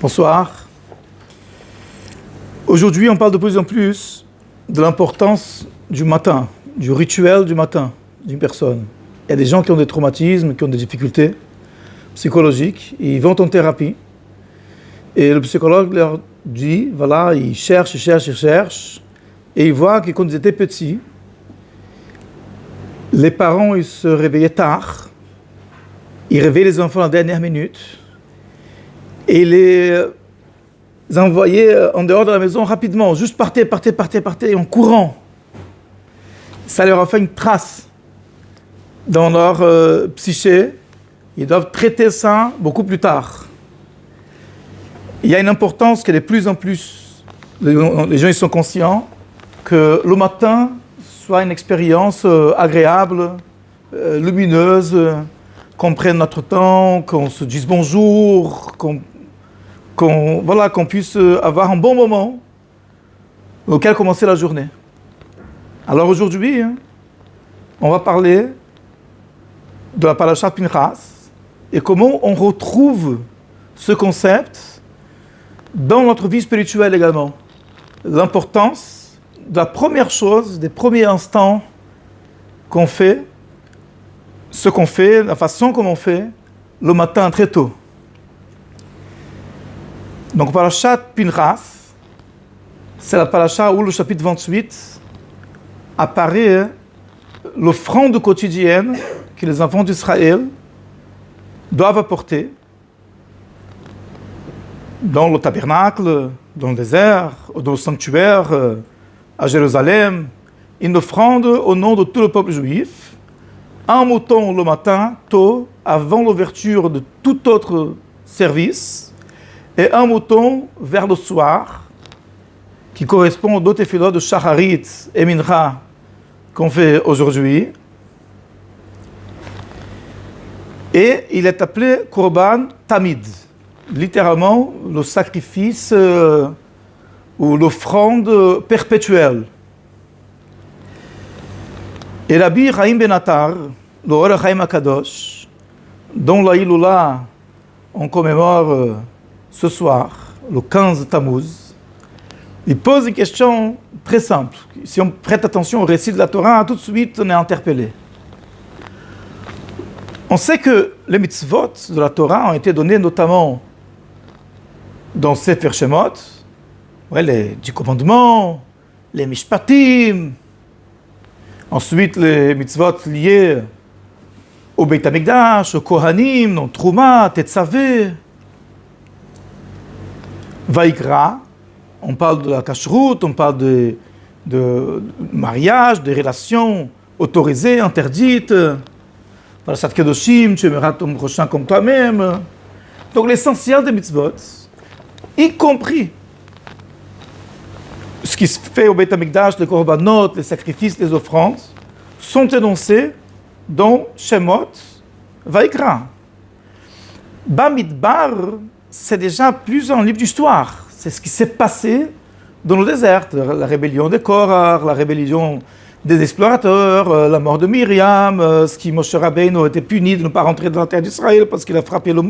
Bonsoir. Aujourd'hui, on parle de plus en plus de l'importance du matin, du rituel du matin d'une personne. Il y a des gens qui ont des traumatismes, qui ont des difficultés psychologiques, ils vont en thérapie. Et le psychologue leur dit, voilà, ils cherchent, et ils voient que quand ils étaient petits, les parents ils se réveillaient tard, ils réveillaient les enfants à la dernière minute, et les envoyaient en dehors de la maison rapidement, juste partez, en courant. Ça leur a fait une trace dans leur psyché. Ils doivent traiter ça beaucoup plus tard. Il y a une importance que de plus en plus, les gens ils sont conscients que le matin soit une expérience agréable, lumineuse, qu'on prenne notre temps, qu'on se dise bonjour, qu'on puisse avoir un bon moment auquel commencer la journée. Alors aujourd'hui, on va parler de la Parashat Pinchas et comment on retrouve ce concept dans notre vie spirituelle également. L'importance de la première chose, des premiers instants qu'on fait, ce qu'on fait, la façon comme on fait, le matin très tôt. Donc, Parashat Pinchas, c'est la parasha où le chapitre 28 apparaît l'offrande quotidienne que les enfants d'Israël doivent apporter dans le tabernacle, dans le désert, dans le sanctuaire, à Jérusalem, une offrande au nom de tout le peuple juif, un mouton le matin, tôt, avant l'ouverture de tout autre service, et un mouton vers le soir, qui correspond aux deux tefilot de Shacharit et Mincha qu'on fait aujourd'hui. Et il est appelé Korban Tamid, littéralement le sacrifice ou l'offrande perpétuelle. Et Rabbi Chaim Ben Attar, le Or HaChaim HaKadosh, dont la Iloula on commémore ce soir, le 15 Tammuz, il pose une question très simple. Si on prête attention au récit de la Torah, tout de suite on est interpellé. On sait que les mitzvot de la Torah ont été donnés notamment dans Sefer Shemot, les 10 commandements, les mishpatim, ensuite les mitzvot liés au Beit HaMikdash, au Kohanim, dans Trouma, Tetzavé, Vaikra, on parle de la kashrut, on parle de mariage, de relations autorisées, interdites, Parashat Kedoshim, tu aimeras ton prochain comme toi-même. Donc l'essentiel des mitzvot, y compris ce qui se fait au Beit HaMikdash, les korbanot, les sacrifices, les offrandes, sont énoncés dans Shemot, Vaikra. Bamidbar, c'est déjà plus un livre d'histoire. C'est ce qui s'est passé dans le désert, la rébellion des Korah, la rébellion des explorateurs, la mort de Myriam, ce qui Moshe Rabbeinu a été puni de ne pas rentrer dans la terre d'Israël parce qu'il a frappé le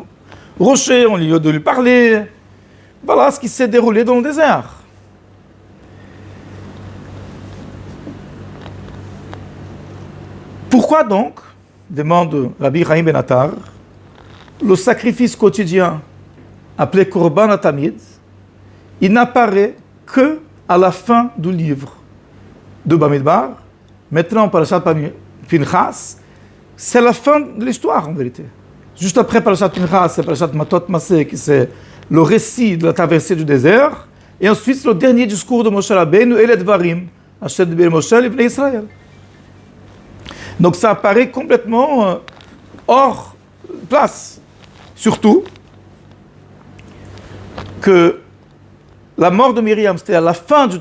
rocher au lieu de lui parler. Voilà ce qui s'est déroulé dans le désert. Pourquoi donc, demande Rabbi Chaim Ben Attar, le sacrifice quotidien appelé Korban Tamid, il n'apparaît que à la fin du livre de Bamidbar. Maintenant, Parashat Pinchas, c'est la fin de l'histoire en vérité. Juste après Parashat Pinchas, c'est Parashat Matot Maseh, qui c'est le récit de la traversée du désert, et ensuite c'est le dernier discours de Moshe Rabbeinu, et les Dvarim, Asher Diber Moshe l'Ibnei Israël. Donc ça apparaît complètement hors place. Surtout que la mort de Myriam, c'était à la fin de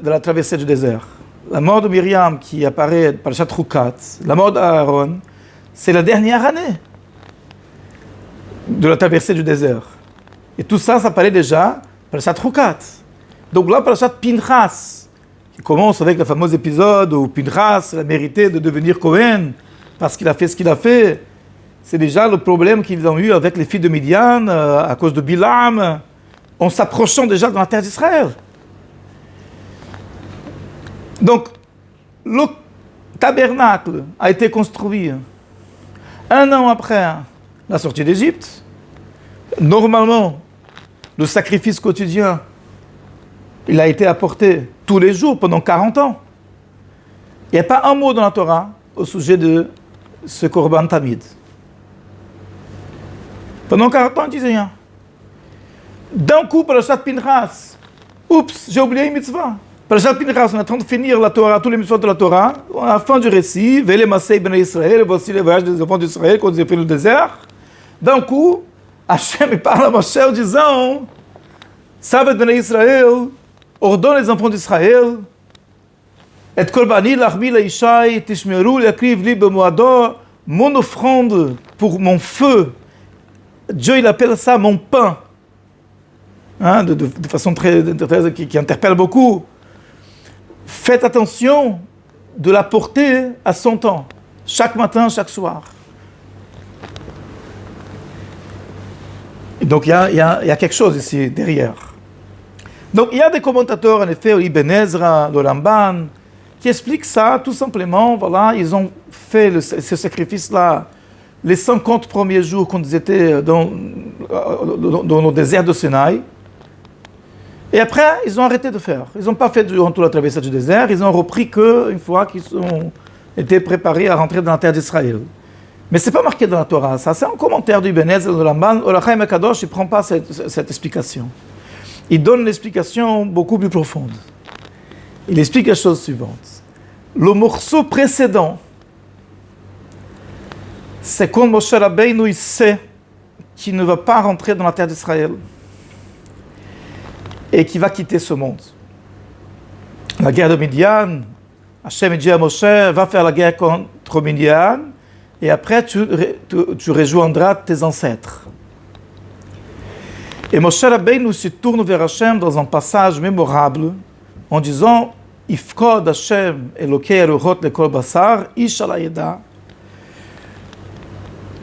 la traversée du désert. La mort de Myriam qui apparaît par Parashat Chukat, la mort d'Aaron, c'est la dernière année de la traversée du désert. Et tout ça, ça apparaît déjà par Parashat Chukat. Donc là, Parashat Pinchas, qui commence avec le fameux épisode où Pinchas a mérité de devenir Kohen parce qu'il a fait ce qu'il a fait. C'est déjà le problème qu'ils ont eu avec les filles de Midian à cause de Bilam. en s'approchant déjà dans la terre d'Israël. Donc, le tabernacle a été construit 1 an après la sortie d'Égypte. Normalement, le sacrifice quotidien, il a été apporté tous les jours pendant 40 ans. Il n'y a pas un mot dans la Torah au sujet de ce Korban Tamid. Pendant 40 ans, il ne disait rien. D'un coup, Parashat Pinchas, oups, j'ai oublié une mitzvah. Parashat Pinchas, on est en train de finir la Torah, tous les mitzvahs de la Torah. À la fin du récit, Vele Masei Ben Israël, voici les voyages des enfants d'Israël quand ils ont fait le désert. D'un coup, Hachem parle à Moshe en disant, Savet Ben Israël, ordonne les enfants d'Israël, et Korbani l'achmi laishai, tishmeru l'akriv li bemoado, mon offrande pour mon feu. Dieu, il appelle ça mon pain. Hein, de façon qui interpelle beaucoup. Faites attention de la porter à son temps, chaque matin, chaque soir. Et donc il y a quelque chose ici derrière. Donc il y a des commentateurs, en effet, Ibn Ezra, le Ramban, qui expliquent ça tout simplement. Voilà, ils ont fait ce sacrifice-là les 50 premiers jours quand ils étaient dans le désert de Sinaï. Et après, ils ont arrêté de faire. Ils n'ont pas fait durant toute la traversée du désert. Ils ont repris qu'une fois qu'ils ont été préparés à rentrer dans la terre d'Israël. Mais ce n'est pas marqué dans la Torah. Ça, c'est un commentaire du Benez, de Ramban. Or Chaim Kadosh, il ne prend pas cette explication. Il donne une explication beaucoup plus profonde. Il explique la chose suivante. Le morceau précédent, c'est quand Moshe Rabbeinu il sait qu'il ne va pas rentrer dans la terre d'Israël et qu'il va quitter ce monde. La guerre de Midian, Hachem dit à Moshe, va faire la guerre contre Midian et après tu rejoindras tes ancêtres. Et Moshe Rabbeinu se tourne vers Hachem dans un passage mémorable en disant Ifkod Hachem Elokei Eruchot lekol basar ish ala yeda,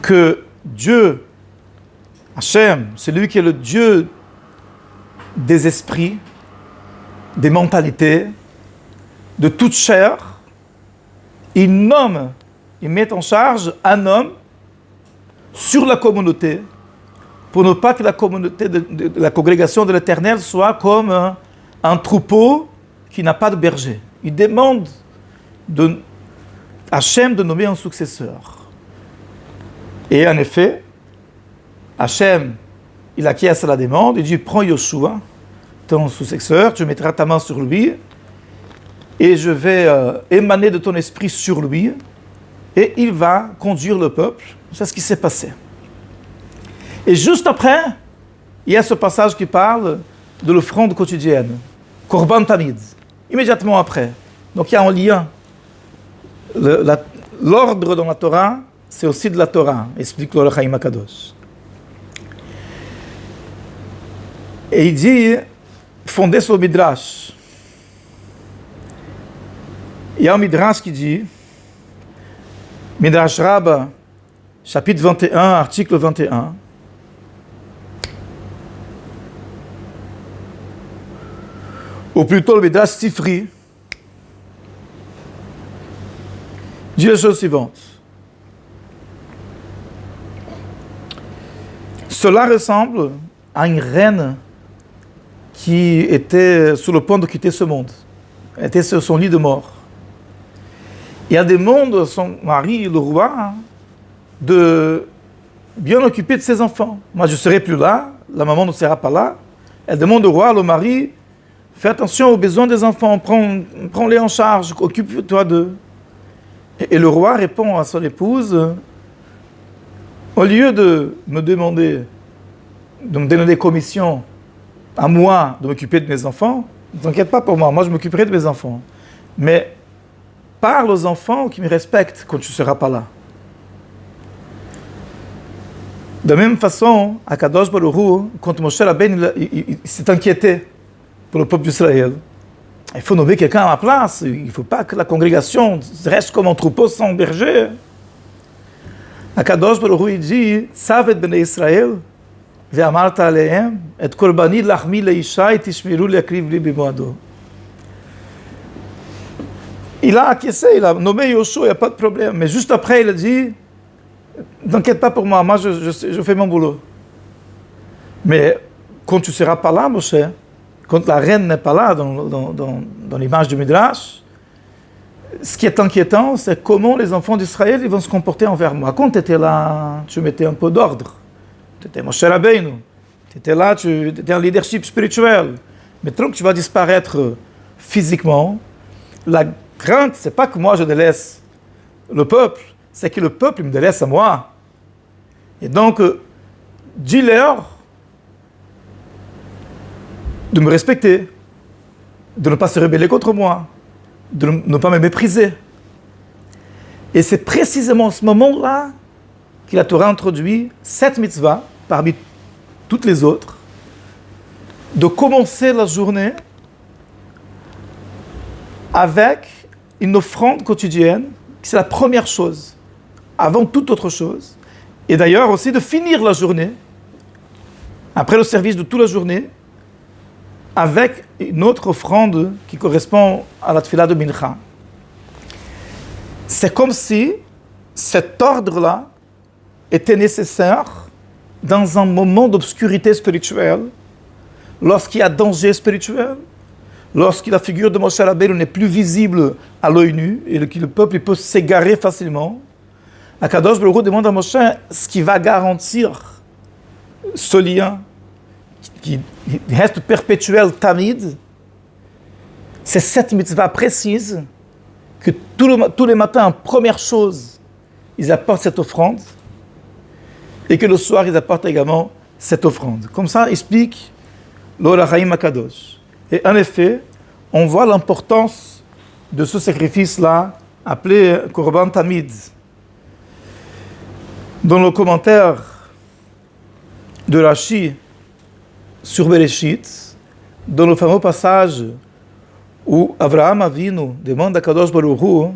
que Dieu, Hachem, c'est lui qui est le Dieu des esprits, des mentalités, de toute chair, il met en charge un homme sur la communauté pour ne pas que la communauté de la congrégation de l'Éternel soit comme un troupeau qui n'a pas de berger. Il demande à Hachem de nommer un successeur. Et en effet, Hachem, il acquiesce à la demande, il dit, prends Yoshua, ton successeur, tu mettras ta main sur lui, et je vais émaner de ton esprit sur lui, et il va conduire le peuple. C'est ce qui s'est passé. Et juste après, il y a ce passage qui parle de l'offrande quotidienne, Korban Tamid, immédiatement après. Donc il y a un lien. L'ordre dans la Torah, c'est aussi de la Torah, explique le Chaim Akadosh. Et il dit, fondé sur le Midrash. Il y a un Midrash qui dit, Midrash Rabbah, chapitre 21, article 21, ou plutôt le Midrash Sifri, dit la chose suivante. Cela ressemble à une reine qui était sur le point de quitter ce monde. Elle était sur son lit de mort. Il demande à son mari, le roi, de bien occuper de ses enfants. Moi, je ne serai plus là, la maman ne sera pas là. Elle demande au roi, le mari, fais attention aux besoins des enfants, prends-les en charge, occupe-toi d'eux. Et le roi répond à son épouse, au lieu de me demander, de me donner des commissions à moi de m'occuper de mes enfants, ne t'inquiète pas pour moi, moi je m'occuperai de mes enfants. Mais parle aux enfants qui me respectent quand tu ne seras pas là. De la même façon, à Kadosh Baruch Hu, quand Moshe Rabbeinu il s'est inquiété pour le peuple d'Israël, il faut nommer quelqu'un à la place, il ne faut pas que la congrégation reste comme un troupeau sans berger. À Kadosh Baruch Hu, il dit, Savet Bnei Israël, ואמרת עליהם, את קורבני לחמי לאישה, תשמרו להקריב לי במועדו. Il a acquiescé, il a nommé Yoshua, il n'y a pas de problème. Mais juste après, il a dit, t'inquiète pas pour moi, moi je fais mon boulot. Mais quand tu ne seras pas là, Moshe, quand la reine n'est pas là dans l'image du Midrash, ce qui est inquiétant, c'est comment les enfants d'Israël ils vont se comporter envers moi. Quand tu étais là, tu mettais un peu d'ordre. Tu étais Moshe Rabbeinu. Tu étais là, tu étais un leadership spirituel. Mais tant que tu vas disparaître physiquement, la crainte, c'est pas que moi je délaisse le peuple, c'est que le peuple me délaisse à moi. Et donc, dis-leur de me respecter, de ne pas se rebeller contre moi, de ne pas me mépriser. Et c'est précisément ce moment-là que la Torah introduit cette mitzvah, parmi toutes les autres, de commencer la journée avec une offrande quotidienne, c'est la première chose, avant toute autre chose. Et d'ailleurs aussi de finir la journée, après le service de toute la journée, avec une autre offrande qui correspond à la tefila de Mincha. C'est comme si cet ordre-là était nécessaire dans un moment d'obscurité spirituelle, lorsqu'il y a danger spirituel, lorsque la figure de Moshe Rabbeinu n'est plus visible à l'œil nu et que le peuple peut s'égarer facilement, Akadosh Baruch Hu demande à Moshe ce qui va garantir ce lien qui reste perpétuel, tamid. C'est cette mitzvah précise que tous les matins, en première chose, ils apportent cette offrande et que le soir, ils apportent également cette offrande. Comme ça, explique l'Or HaChaim Akadosh. Et en effet, on voit l'importance de ce sacrifice-là, appelé Korban Tamid. Dans le commentaire de Rashi sur Bereshit, dans le fameux passage où Avraham Avinu demande à Kadosh Baruch Hu,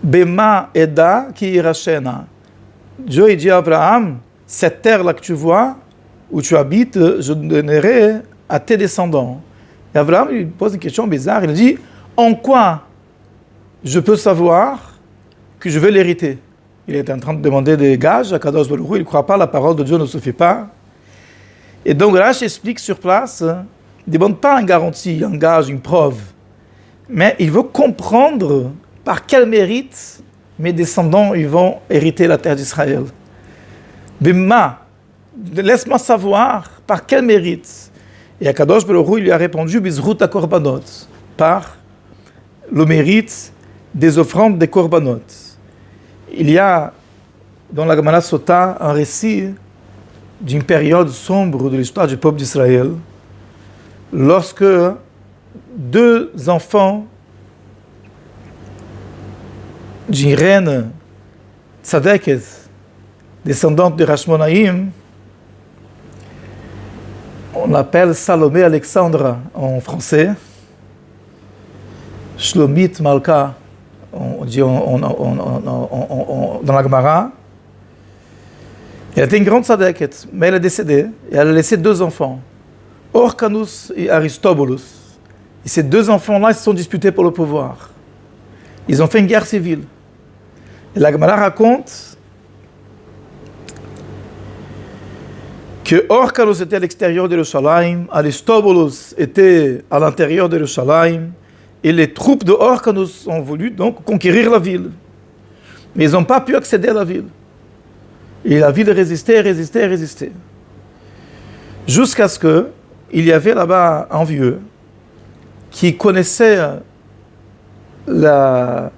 Bema Eda ki irachena. Dieu dit à Abraham, cette terre-là que tu vois, où tu habites, je donnerai à tes descendants. Et Abraham lui pose une question bizarre, il dit, en quoi je peux savoir que je vais l'hériter? Il est en train de demander des gages à Kadosh Baruch Hu, il ne croit pas, la parole de Dieu ne suffit pas. Et donc Rashi explique sur place, il ne demande pas une garantie, un gage, une preuve, mais il veut comprendre par quel mérite mes descendants ils vont hériter la terre d'Israël. Bimma, laisse-moi savoir par quel mérite. Et Akadosh Baruch Hu, il lui a répondu, Bizrut HaKorbanot, par le mérite des offrandes des Korbanot. Il y a dans la Gemara Sota un récit d'une période sombre de l'histoire du peuple d'Israël, lorsque deux enfants d'une reine tzadeket, descendante de Hashmonaïm, on l'appelle Salomé Alexandra en français, Shlomit Malka, on dit dans la Gemara. Elle était une grande tzadeket, mais elle est décédée et elle a laissé deux enfants, Orkanus et Aristobulus. Et ces deux enfants-là, ils se sont disputés pour le pouvoir. Ils ont fait une guerre civile. Et la Gemara raconte que Orkanus était à l'extérieur de Yerushalayim, Aristobulus était à l'intérieur de Yerushalayim, et les troupes de Orkanus ont voulu donc conquérir la ville. Mais ils n'ont pas pu accéder à la ville. Et la ville résistait. Jusqu'à ce qu'il y avait là-bas un vieux qui connaissait les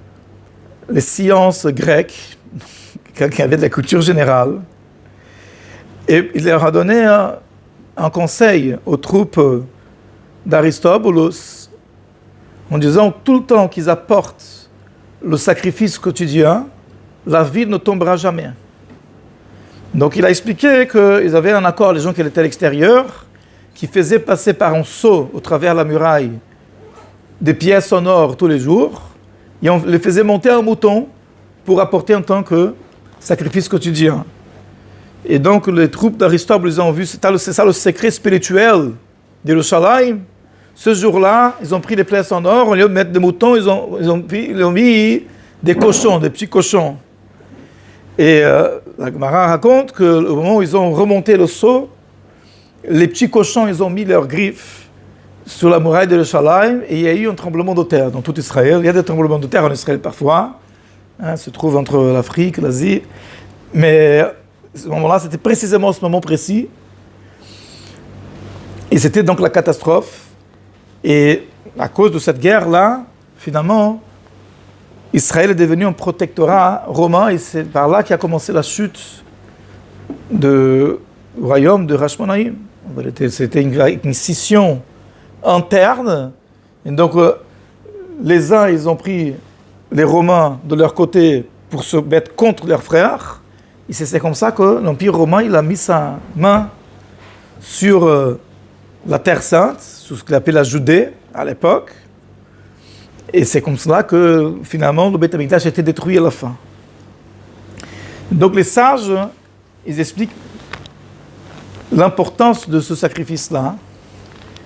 sciences grecques, qui avait de la culture générale, et il leur a donné un conseil aux troupes d'Aristobulus en disant tout le temps qu'ils apportent le sacrifice quotidien, la ville ne tombera jamais. Donc il a expliqué qu'ils avaient un accord, les gens qui étaient à l'extérieur, qui faisaient passer par un seau au travers de la muraille des pièces en or tous les jours, et on les faisait monter un mouton pour apporter en tant que sacrifice quotidien. Et donc les troupes d'Aristote, ils ont vu, c'est ça le secret spirituel d'Yerushalayim. Ce jour-là, ils ont pris les places en or, au lieu de mettre des moutons, ils ont mis des cochons, des petits cochons. Et la Gemara raconte qu'au moment où ils ont remonté le seau, les petits cochons, ils ont mis leurs griffes sur la muraille de Yerushalayim et il y a eu un tremblement de terre dans tout Israël. Il y a des tremblements de terre en Israël parfois, se trouve entre l'Afrique, l'Asie, mais à ce moment-là, c'était précisément ce moment précis. Et c'était donc la catastrophe. Et à cause de cette guerre-là, finalement, Israël est devenu un protectorat romain et c'est par là qu'a commencé la chute du royaume de Hashmonaïm. C'était une scission interne. Et donc, les uns, ils ont pris les Romains de leur côté pour se mettre contre leurs frères. Et c'est comme ça que l'Empire romain, il a mis sa main sur la Terre Sainte, sur ce qu'il appelait la Judée à l'époque. Et c'est comme cela que finalement le Beth Amikdash a été détruit à la fin. Donc les sages, ils expliquent l'importance de ce sacrifice-là.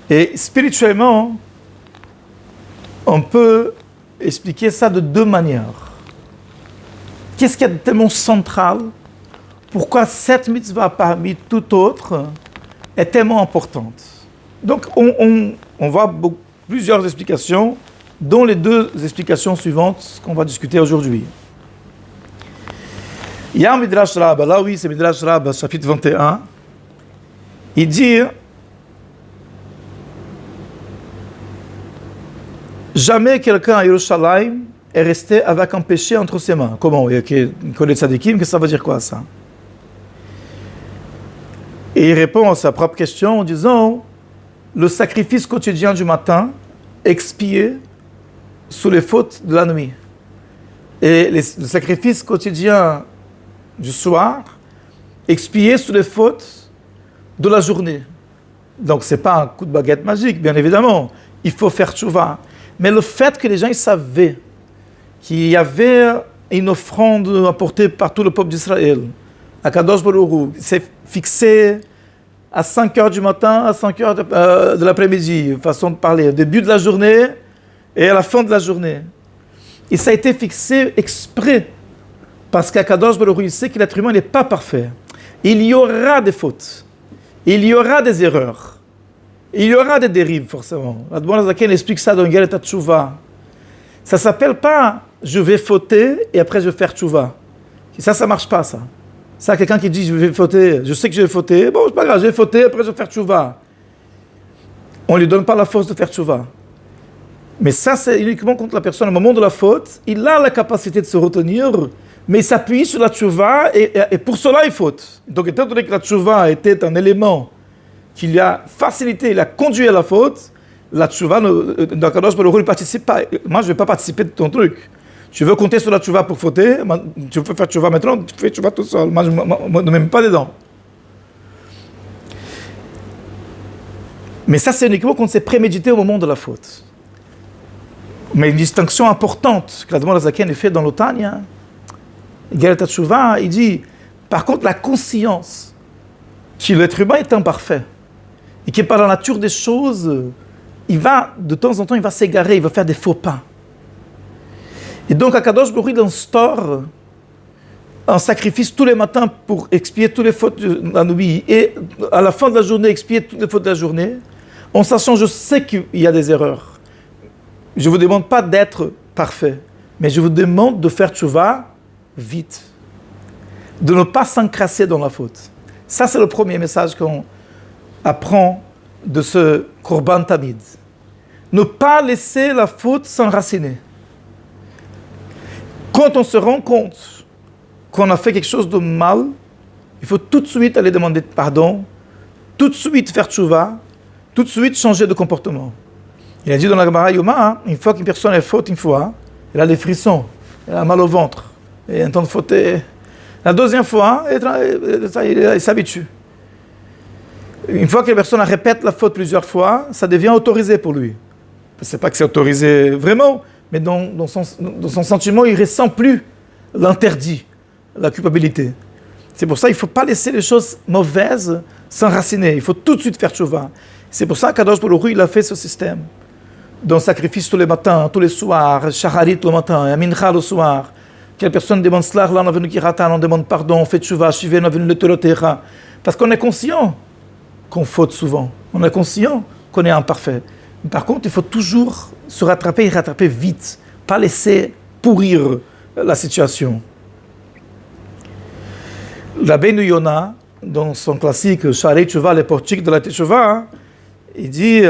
Et spirituellement, on peut expliquer ça de deux manières. Qu'est-ce qu'il y a de tellement central? Pourquoi cette mitzvah parmi tout autre est tellement importante? Donc on voit plusieurs explications, dont les deux explications suivantes qu'on va discuter aujourd'hui. Il y a un Midrash Rabbah, là oui, c'est Midrash Rabbah, chapitre 21. Il dit jamais quelqu'un à Yerushalayim est resté avec un péché entre ses mains. Comment? Il y a les tzadikim, que ça veut dire quoi ça? Et il répond à sa propre question en disant le sacrifice quotidien du matin expié sous les fautes de la nuit. Et le sacrifice quotidien du soir expié sous les fautes de la journée. Donc ce n'est pas un coup de baguette magique, bien évidemment. Il faut faire tchouva. Mais le fait que les gens ils savaient qu'il y avait une offrande apportée par tout le peuple d'Israël, à Kadosh Baruch Hu, c'est fixé à 5 heures du matin, à 5 heures de l'après-midi, façon de parler, au début de la journée et à la fin de la journée. Et ça a été fixé exprès, parce qu'Akadosh Baruch Hu sait que l'être humain n'est pas parfait. Il y aura des fautes, il y aura des erreurs, il y aura des dérives forcément. L'Admon Zaken explique ça dans Gelet HaTshuva. Ça ne s'appelle pas « je vais fauter et après je vais faire tchouva ». Ça ne marche pas ça. Ça, quelqu'un qui dit « je vais fauter, je sais que je vais fauter, bon c'est pas grave, je vais fauter, après je vais faire tchouva ». On ne lui donne pas la force de faire tchouva. Mais ça, c'est uniquement contre la personne. Au moment de la faute, il a la capacité de se retenir, mais il s'appuie sur la tchouva et pour cela il faute. Donc étant donné que la tchouva était un élément qui lui a facilité, il a conduit à la faute, la tchouva, dans Kadosh Baruch Hu, il ne participe pas. Moi, je ne vais pas participer de ton truc. Tu veux compter sur la tchouva pour fauter, tu veux faire tchouva maintenant, tu fais tchouva tout seul. Moi, je ne mets pas dedans. Mais ça, c'est uniquement quand c'est prémédité au moment de la faute. Mais une distinction importante que l'Admon Zaken fait dans l'Otania, Gelet HaTshuva, il dit, par contre, la conscience que l'être humain est imparfait et que par la nature des choses, il va, de temps en temps, il va s'égarer, il va faire des faux pas. Et donc, Akadosh Baruch Hu instaure un sacrifice tous les matins pour expier toutes les fautes de la nuit et à la fin de la journée, expier toutes les fautes de la journée, en sachant, je sais qu'il y a des erreurs. Je ne vous demande pas d'être parfait, mais je vous demande de faire tchouva vite, de ne pas s'encrasser dans la faute. Ça, c'est le premier message qu'on apprend de ce Korban Tamid. Ne pas laisser la faute s'enraciner. Quand on se rend compte qu'on a fait quelque chose de mal, il faut tout de suite aller demander pardon, tout de suite faire tchouva, tout de suite changer de comportement. Il a dit dans la Gemara Yoma, une fois qu'une personne est faute une fois, elle a des frissons, elle a mal au ventre, et elle entend fauter. La deuxième fois, elle s'habitue. Une fois que la personne répète la faute plusieurs fois, ça devient autorisé pour lui. C'est pas que c'est autorisé vraiment, mais dans son sentiment, il ne ressent plus l'interdit, la culpabilité. C'est pour ça qu'il ne faut pas laisser les choses mauvaises s'enraciner. Il faut tout de suite faire tchouva. C'est pour ça qu'Akadosh Baruch Hu, il a fait ce système. Dans sacrifice tous les matins, tous les soirs, Shacharit le matin, Mincha le soir. Quelle personne demande cela, là on a venu kiratan, on demande pardon, on fait tchouva, Shivé, on a venu le telotecha. Parce qu'on est conscient qu'on faute souvent. On est conscient qu'on est imparfait. Mais par contre, il faut toujours se rattraper et rattraper vite. Pas laisser pourrir la situation. Rabbeinu Yona, dans son classique Sharei Tchouva, les portiques de la Tchouva, il dit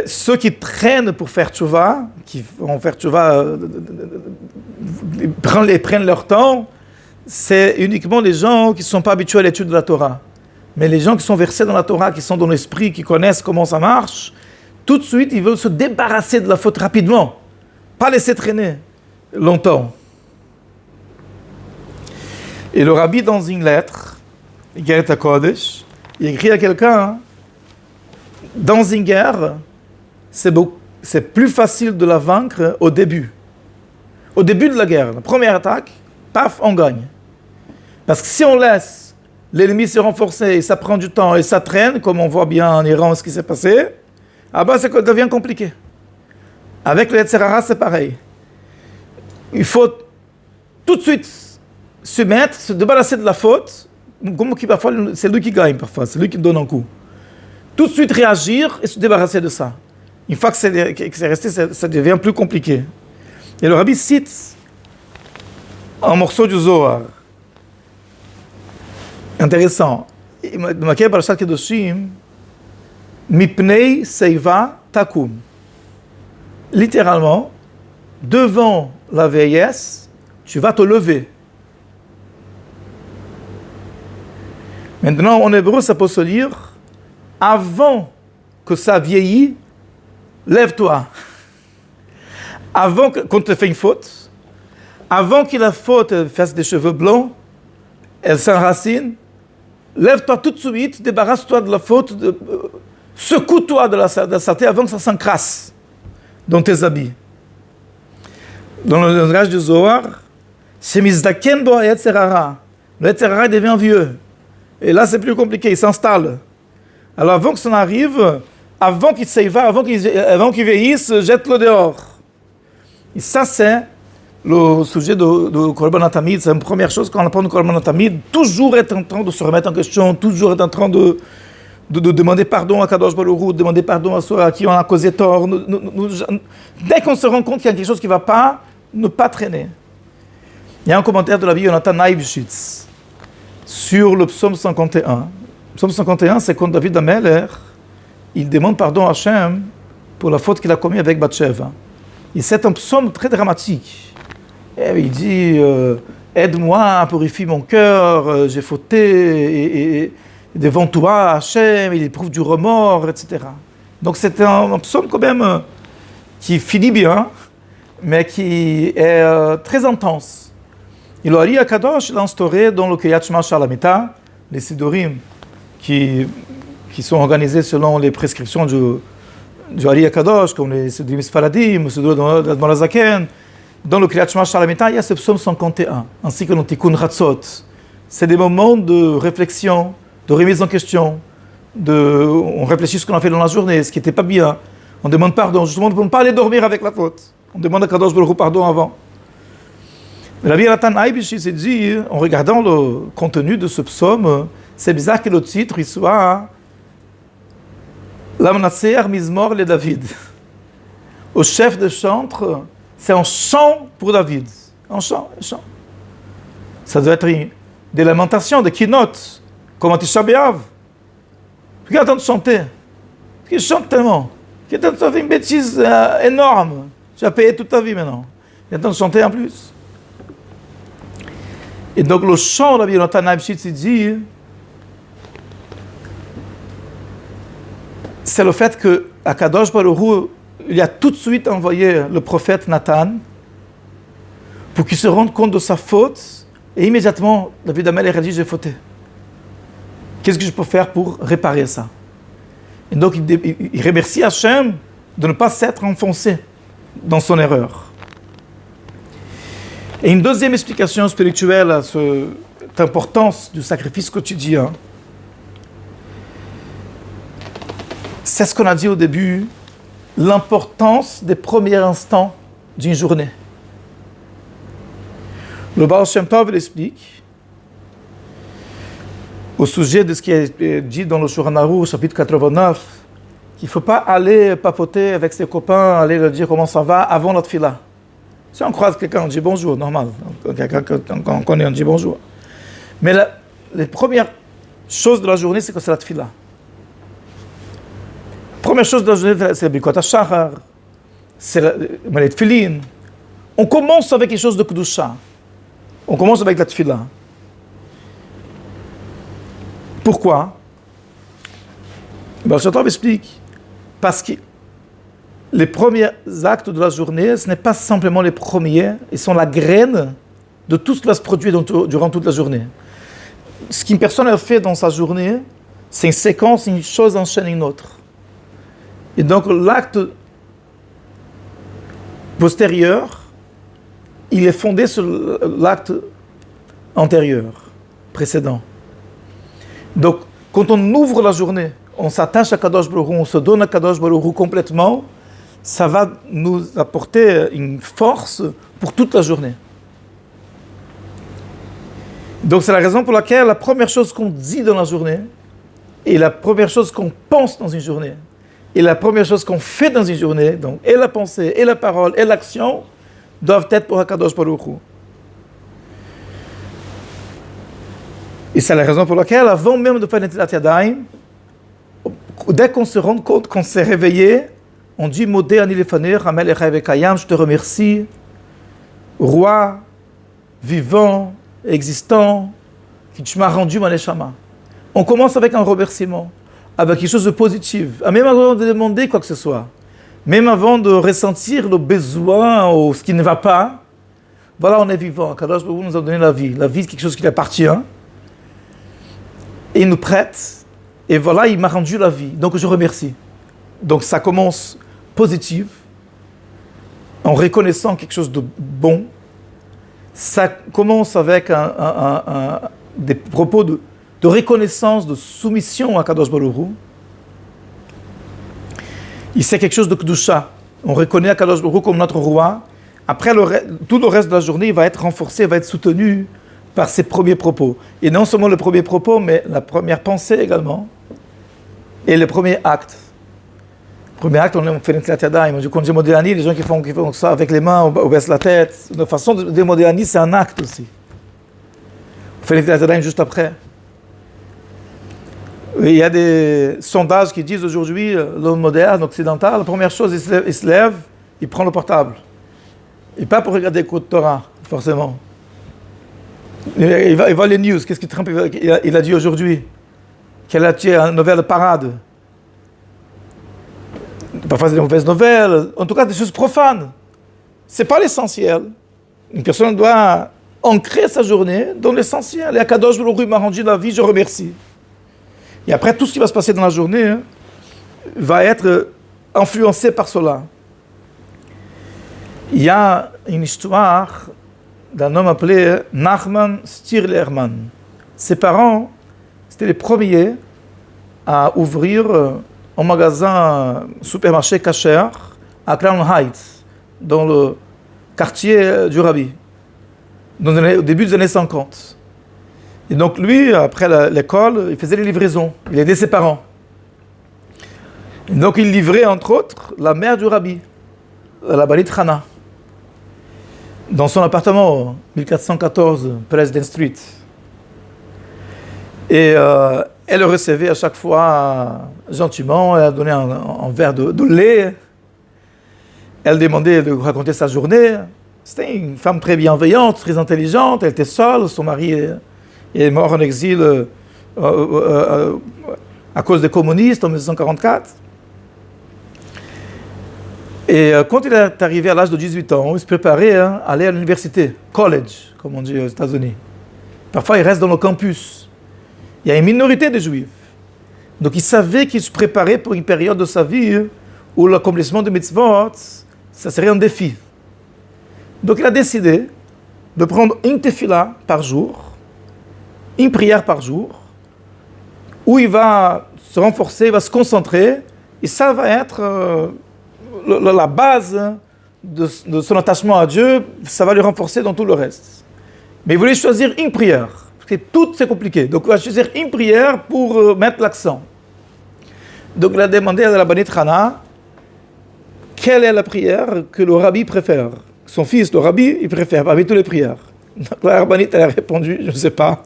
ceux qui traînent pour faire Tchouva, qui vont faire Tchouva, prennent leur temps, c'est uniquement les gens qui ne sont pas habitués à l'étude de la Torah. Mais les gens qui sont versés dans la Torah, qui sont dans l'esprit, qui connaissent comment ça marche, tout de suite, ils veulent se débarrasser de la faute rapidement, pas laisser traîner longtemps. Et le rabbi, dans une lettre, Igeret HaKodesh, il écrit à quelqu'un, dans une guerre, c'est plus facile de la vaincre au début. Au début de la guerre, la première attaque, paf, on gagne. Parce que si on laisse l'ennemi se renforcer, et ça prend du temps, et ça traîne, comme on voit bien en Iran ce qui s'est passé, ah ben ça devient compliqué. Avec le Yetzer Hara, c'est pareil. Il faut tout de suite se mettre, se débarrasser de la faute, comme parfois c'est lui qui gagne parfois, c'est lui qui donne un coup. Tout de suite réagir et se débarrasser de ça. Une fois que c'est resté, ça devient plus compliqué. Et le rabbi cite un morceau du Zohar. Intéressant. Maquet Parashat Kedoshim, Mipnei Seiva Takum. Littéralement, devant la vieillesse, tu vas te lever. Maintenant, en hébreu, ça peut se lire avant que ça vieillit, lève-toi. Avant qu'on te fait une faute, avant que la faute fasse des cheveux blancs, elle s'enracine, lève-toi tout de suite, débarrasse-toi de la faute, secoue-toi de la saleté avant que ça s'encrasse dans tes habits. Dans le langage du Zohar, c'est Mizdaken bo Yetzer Hara. Le Yetzer Hara devient vieux. Et là, c'est plus compliqué, il s'installe. Alors, avant que ça arrive, avant qu'il s'éva, avant qu'il vieillisse, jette-le dehors. Et ça, c'est le sujet de Korban HaTamid. C'est la première chose quand on apprend le Korban HaTamid. Toujours être en train de se remettre en question, toujours être en train de demander pardon à Kadosh Baruch Hu, de demander pardon à ceux à qui on a causé tort. Dès qu'on se rend compte qu'il y a quelque chose qui ne va pas, ne pas traîner. Il y a un commentaire de la vie de Jonathan Eibschitz sur le psaume 51. Le psaume 51, c'est quand David Ameler, il demande pardon à Hachem pour la faute qu'il a commise avec Bathsheba. Et c'est un psaume très dramatique. Et il dit aide-moi à purifier mon cœur, j'ai fauté, et devant toi, Hachem, il éprouve du remords, etc. Donc c'est un psaume quand même qui finit bien, mais qui est très intense. Et le Ari HaKadosh l'a instauré dans le Kriyat Shema Shalamita, les Sidurim qui sont organisés selon les prescriptions du Ari HaKadosh, comme les Sidurim Sfaradim, le Sidur d'Admor HaZaken. Dans le Kriyat Shema Shalamita, il y a ce psaume 51, ainsi que le Tikkun Chatzot. C'est des moments de réflexion, de remise en question, on réfléchit ce qu'on a fait dans la journée, ce qui n'était pas bien. On demande pardon, justement pour ne pas aller dormir avec la faute. On demande à Kadosh Baruch Hu pardon avant. Rabbi Jonathan Eibschitz s'est dit, en regardant le contenu de ce psaume, c'est bizarre que le titre il soit L'Amnatser Mizmor le David. Au chef de chantre, c'est un chant pour David. Un chant. Ça doit être des lamentations, des keynotes, comme à Tisha B'Av. Pourquoi attends de chanter? Parce qu'il chante tellement. Il attend de faire une bêtise énorme. Tu as payé toute ta vie maintenant. Il attend de chanter en plus. Et donc le chant, Rabbi Jonathan Eibschitz dit, c'est le fait que à Kadosh Baruch Hu, il a tout de suite envoyé le prophète Nathan pour qu'il se rende compte de sa faute, et immédiatement David Ameler a dit j'ai fauté. Qu'est-ce que je peux faire pour réparer ça? Et donc il remercie Hachem de ne pas s'être enfoncé dans son erreur. Et une deuxième explication spirituelle à ce importance du sacrifice quotidien, c'est ce qu'on a dit au début, l'importance des premiers instants d'une journée. Le Baal Shem Tov l'explique au sujet de ce qui est dit dans le Shulchan Aruch, chapitre 89, qu'il ne faut pas aller papoter avec ses copains, aller leur dire comment ça va avant la tefila. Si on croise quelqu'un, on dit bonjour, normal. Quelqu'un qu'on connaît, on dit bonjour. Mais les premières choses de la journée, c'est que c'est la tefila. Première chose de la journée, c'est le Birkat HaShachar, c'est le tefillin. On commence avec quelque chose de kedusha. On commence avec la tefila. Pourquoi? Le Shem Tov explique. Parce que les premiers actes de la journée, ce n'est pas simplement les premiers, ils sont la graine de tout ce qui va se produire durant toute la journée. Ce qu'une personne a fait dans sa journée, c'est une séquence, une chose enchaîne une autre. Et donc l'acte postérieur, il est fondé sur l'acte antérieur, précédent. Donc, quand on ouvre la journée, on s'attache à Kadosh Baruch Hu, on se donne à Kadosh Baruch Hu complètement, ça va nous apporter une force pour toute la journée. Donc, c'est la raison pour laquelle la première chose qu'on dit dans la journée, et la première chose qu'on pense dans une journée, et la première chose qu'on fait dans une journée, donc et la pensée, et la parole, et l'action, doivent être pour Kadosh Baruch Hu. Et c'est la raison pour laquelle, avant même de faire Netilat Yadayim, dès qu'on se rend compte qu'on s'est réveillé, on dit Modé ani lefaneh, Hamel echai vekayam, je te remercie, roi, vivant, existant, qui tu m'as rendu ma neshama. On commence avec un remerciement, avec quelque chose de positif, même avant de demander quoi que ce soit, même avant de ressentir le besoin ou ce qui ne va pas. Voilà, on est vivant. Kadosh Baruch Hu nous a donné la vie. La vie, c'est quelque chose qui lui appartient. Et il nous prête. Et voilà, il m'a rendu la vie. Donc je remercie. Donc ça commence positif, en reconnaissant quelque chose de bon. Ça commence avec des propos de reconnaissance, de soumission à Kadosh Baruch Hu. Il sait quelque chose de kedusha. On reconnaît à Kadosh Baruch Hu comme notre roi. Après, tout le reste de la journée va être renforcé, va être soutenu par ses premiers propos. Et non seulement le premier propos, mais la première pensée également. Et le premier acte. Le premier acte, on fait une Netilat. Quand je dis Modéani, les gens qui font ça avec les mains, on baisse la tête. Une façon de dire Modéani, c'est un acte aussi. On fait une Netilat juste après. Et il y a des sondages qui disent aujourd'hui, l'homme moderne, occidental, la première chose, il se lève, il prend le portable. Et pas pour regarder le cours de Torah, forcément. Il va les news. Qu'est-ce que Trump il a dit aujourd'hui? Quelle a une nouvelle parade? Parfois, c'est des mauvaises nouvelles. En tout cas, des choses profanes. Ce n'est pas l'essentiel. Une personne doit ancrer sa journée dans l'essentiel. Et à Kadosh Baruch Hu m'a rendu la vie, je remercie. Et après, tout ce qui va se passer dans la journée va être influencé par cela. Il y a une histoire d'un homme appelé Nachman Stirlerman. Ses parents, c'était les premiers à ouvrir un magasin supermarché kasher à Crown Heights, dans le quartier du Rabbi, au début des années 50. Et donc lui, après l'école, il faisait les livraisons, il aidait ses parents. Et donc il livrait entre autres la mère du Rabbi, la Balit Chana, dans son appartement, 1414 President Street. Et elle le recevait à chaque fois gentiment, elle a donné un verre de lait, elle demandait de raconter sa journée. C'était une femme très bienveillante, très intelligente, elle était seule, son mari est mort en exil à cause des communistes en 1944. Et quand il est arrivé à l'âge de 18 ans, il se préparait à aller à l'université, college, comme on dit aux États-Unis. Parfois, il reste dans le campus. Il y a une minorité de juifs. Donc, il savait qu'il se préparait pour une période de sa vie où l'accomplissement de mitzvot, ça serait un défi. Donc, il a décidé de prendre une tefila par jour une prière par jour, où il va se renforcer, il va se concentrer, et ça va être la base de son attachement à Dieu, ça va lui renforcer dans tout le reste. Mais il voulait choisir une prière, parce que tout c'est compliqué. Donc il va choisir une prière pour mettre l'accent. Donc il a demandé à la Banit Hana quelle est la prière que le rabbi préfère. Son fils, le rabbi, il préfère parmi toutes les prières. Donc la Banit a répondu, je ne sais pas.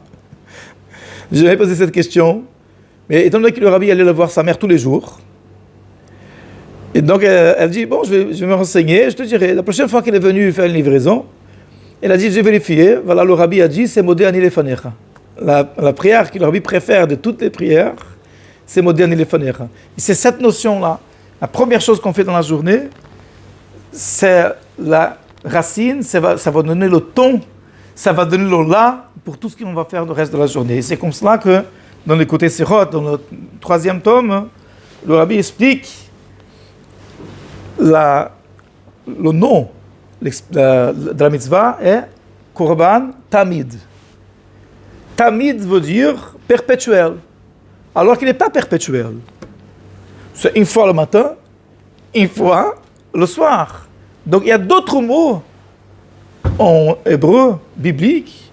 Je n'ai jamais posé cette question. Mais étant donné que le rabbi allait le voir sa mère tous les jours, et donc elle dit, bon, je vais me renseigner, je te dirai. La prochaine fois qu'elle est venue faire une livraison, elle a dit, j'ai vérifié, voilà, le rabbi a dit, c'est Modé Ani Lefanecha. La prière que le rabbi préfère de toutes les prières, c'est Modé Ani Lefanecha. Et c'est cette notion-là. La première chose qu'on fait dans la journée, c'est la racine, ça va donner le ton, ça va donner le là pour tout ce qu'on va faire le reste de la journée. Et c'est comme cela que, dans les côtés Sirot, dans le 3e tome, le rabbi explique le nom de la mitzvah est Korban Tamid. Tamid veut dire perpétuel, alors qu'il n'est pas perpétuel. C'est une fois le matin, une fois le soir. Donc il y a d'autres mots en hébreu biblique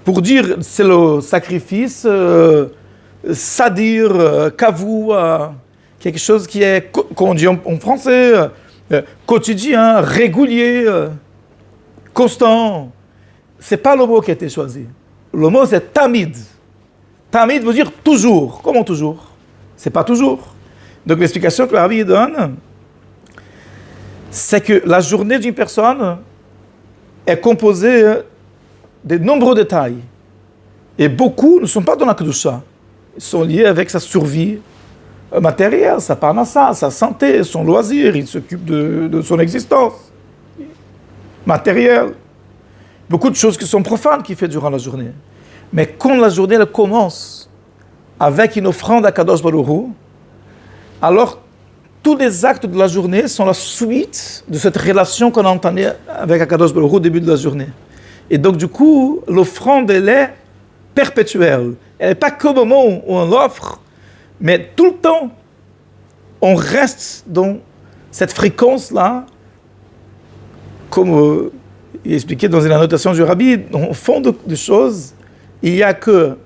pour dire c'est le sacrifice sadir, kavou, quelque chose qui est, qu'on dit en français, quotidien, régulier, constant. C'est pas le mot qui a été choisi. Le mot c'est tamid. Tamid veut dire toujours. Comment toujours? C'est pas toujours. Donc l'explication que le rabbi donne, c'est que la journée d'une personne est composée de nombreux détails. Et beaucoup ne sont pas dans la kedusha. Ils sont liés avec sa survie matérielle, sa parnassa, sa santé, son loisir. Il s'occupe de son existence matérielle. Beaucoup de choses qui sont profanes qu'il fait durant la journée. Mais quand la journée elle commence avec une offrande à Kadosh Baruch Hu, alors tous les actes de la journée sont la suite de cette relation qu'on a entendue avec Akadosh Baruch Hu au début de la journée. Et donc du coup, l'offrande elle est perpétuelle. Elle n'est pas qu'au moment où on l'offre, mais tout le temps, on reste dans cette fréquence-là, comme il est expliqué dans une annotation du rabbi, au fond de choses, il n'y a que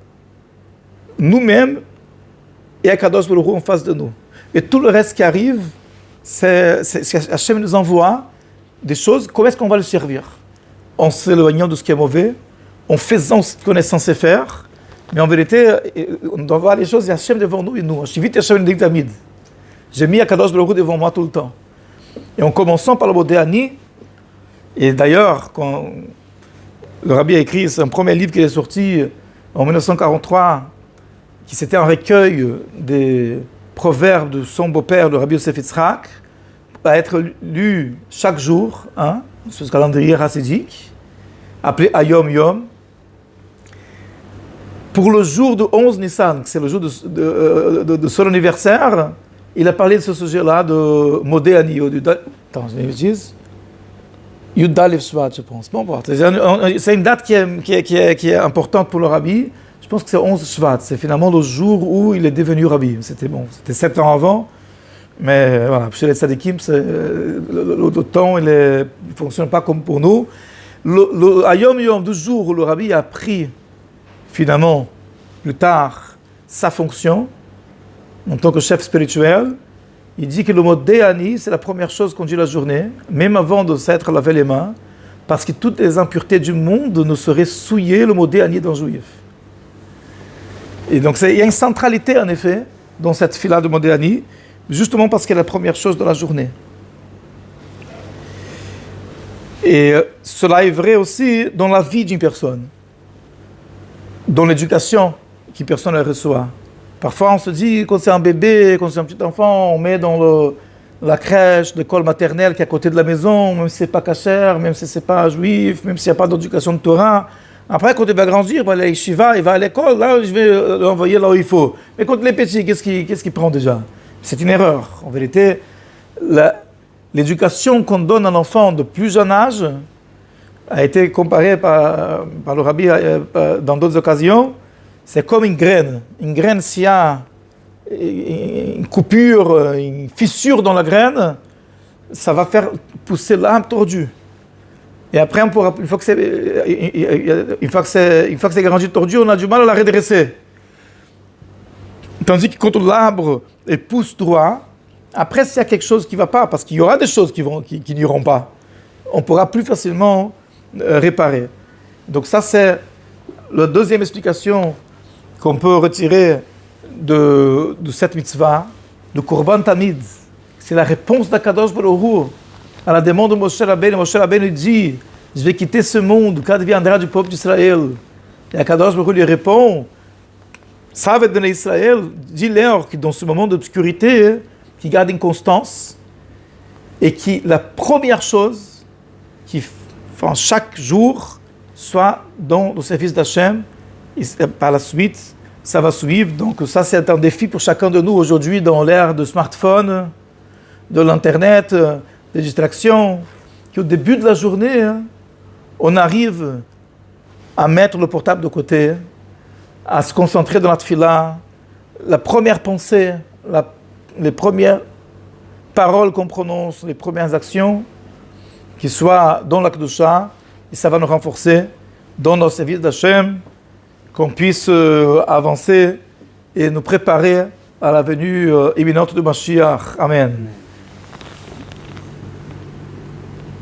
nous-mêmes et Akadosh Baruch Hu en face de nous. Et tout le reste qui arrive, c'est Hachem nous envoie des choses, comment est-ce qu'on va le servir? En s'éloignant de ce qui est mauvais, en faisant ce qu'on est censé faire, mais en vérité, on doit voir les choses, il y a Hachem devant nous et nous. J'ai mis Akadosh Baruch Hu devant moi tout le temps. Et en commençant par le mot Ani, et d'ailleurs, quand le rabbi a écrit son premier livre qui est sorti en 1943, qui c'était un recueil des proverbe de son beau-père, le Rabbi Yosef Yitzhak, va être lu chaque jour, sur ce calendrier hassidique, appelé Ayom Yom. Pour le jour de 11 Nissan, c'est le jour de son anniversaire, il a parlé de ce sujet-là, de Modé Ani. Attends, je dis Yud Dalef Shvat, je pense. Bon, c'est une date qui est importante pour le Rabbi. Je pense que c'est 11 Shvat, c'est finalement le jour où il est devenu rabbi. C'était 7 ans avant, mais voilà, chez les tzadikim, le temps, il ne fonctionne pas comme pour nous. Le Ayom Yom, du jour où le rabbi a pris, finalement, plus tard, sa fonction, en tant que chef spirituel, il dit que le mot Déani, c'est la première chose qu'on dit la journée, même avant de s'être lavé les mains, parce que toutes les impuretés du monde ne seraient souillées, le mot Déani dans le juif. Et donc il y a une centralité en effet dans cette fila de Modéani, justement parce qu'elle est la première chose de la journée. Et cela est vrai aussi dans la vie d'une personne, dans l'éducation qu'une personne reçoit. Parfois on se dit, quand c'est un bébé, quand c'est un petit enfant, on met dans la crèche, l'école maternelle qui est à côté de la maison, même si c'est pas kasher, même si c'est pas juif, même s'il n'y a pas d'éducation de Torah. Après, quand il va grandir, il va aller à Yeshiva, il va à l'école, là, je vais l'envoyer là où il faut. Mais quand il est petit, qu'est-ce qu'il prend déjà? C'est une erreur. En vérité, l'éducation qu'on donne à l'enfant de plus jeune âge a été comparée par le rabbi dans d'autres occasions. C'est comme une graine. Une graine, s'il y a une coupure, une fissure dans la graine, ça va faire pousser l'âme tordue. Et après, on pourra, une fois que c'est grandi tordu, on a du mal à la redresser. Tandis que quand l'arbre pousse droit, après, s'il y a quelque chose qui ne va pas, parce qu'il y aura des choses qui n'iront pas, on pourra plus facilement réparer. Donc ça, c'est la deuxième explication qu'on peut retirer de cette mitzvah, de Korban Tamid. C'est la réponse d'Akadosh Baruch Hu à la demande de Moshe Rabbeinu. Moshe Rabbeinu dit, je vais quitter ce monde, quand viendra du peuple d'Israël. Et Akadosh Baruch Hu lui répond, savez de Israël, dis-leur que dans ce moment d'obscurité, qui garde une constance, et qui, la première chose, qui font chaque jour, soit dans le service d'Hachem, et par la suite, ça va suivre. Donc ça, c'est un défi pour chacun de nous aujourd'hui dans l'ère de smartphone, de l'internet, des distractions, qu'au début de la journée, on arrive à mettre le portable de côté, à se concentrer dans la tefila, la première pensée, les premières paroles qu'on prononce, les premières actions, qui soient dans la Kedusha, et ça va nous renforcer dans nos services d'Hachem, qu'on puisse avancer et nous préparer à la venue imminente de Mashiach. Amen.